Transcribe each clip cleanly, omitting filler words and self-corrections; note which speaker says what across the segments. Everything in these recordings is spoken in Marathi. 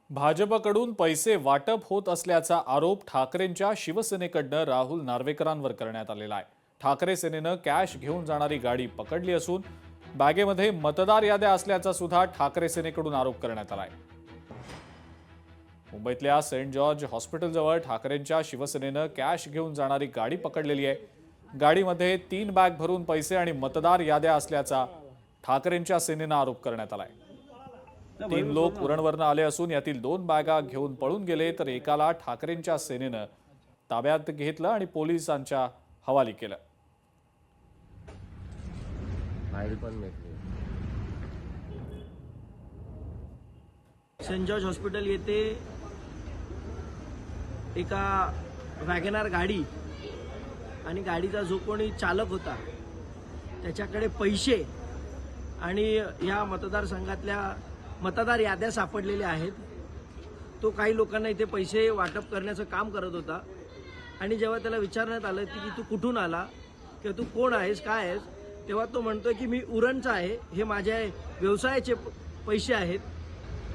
Speaker 1: भाजपकडून पैसे वाटप होत असल्याचा आरोप ठाकरेंच्या शिवसेनेकडनं राहुल नार्वेकरांवर करण्यात आलेला आहे। ठाकरे सेनेनं कॅश घेऊन जाणारी गाडी पकडली असून बॅगेमध्ये मतदार याद्या असल्याचा सुद्धा ठाकरे सेनेकडून आरोप करण्यात आलाय। मुंबईतल्या सेंट जॉर्ज हॉस्पिटलजवळ ठाकरेंच्या शिवसेनेनं कॅश घेऊन जाणारी गाडी पकडलेली आहे। गाडीमध्ये 3 बॅग भरून पैसे आणि मतदार याद्या असल्याचा ठाकरेंच्या सेनेनं आरोप करण्यात आलाय। 3 लोक उरणवरनं आले असून यातील 2 बॅगा घेऊन पळून गेले, तर एकाला ठाकरेंच्या सेनेनं ताब्यात घेतलं आणि पोलिसांच्या हवाली केलं।
Speaker 2: सेंट जॉर्ज हॉस्पिटल येथे एका वॅगनार गाडी आणि गाडीचा जो कोणी चालक होता त्याच्याकडे पैसे आणि या मतदारसंघातल्या मतदार याद्या सापडलेल्या आहेत। तो काही लोकांना इथे पैसे वाटप करण्याचं काम करत होता आणि जेव्हा त्याला विचारण्यात आलं की तू कुठून आला किंवा तू कोण आहेस, काय आहेस, तेव्हा तो म्हणतोय की मी उरणचा आहे, हे माझ्या व्यवसायाचे पैसे आहेत।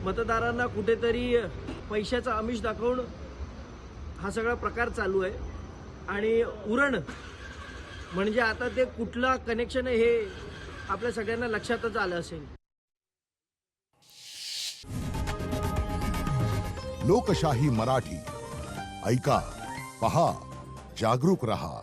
Speaker 2: मतदारांना कुठेतरी पैशाचं आमिष दाखवून हा सगळा प्रकार चालू आहे आणि उरण म्हणजे आता ते कुठला कनेक्शन आहे हे आपल्या सगळ्यांना लक्षातच आलं असेल।
Speaker 3: लोकशाही मराठी ऐका, पहा, जागरूक रहा।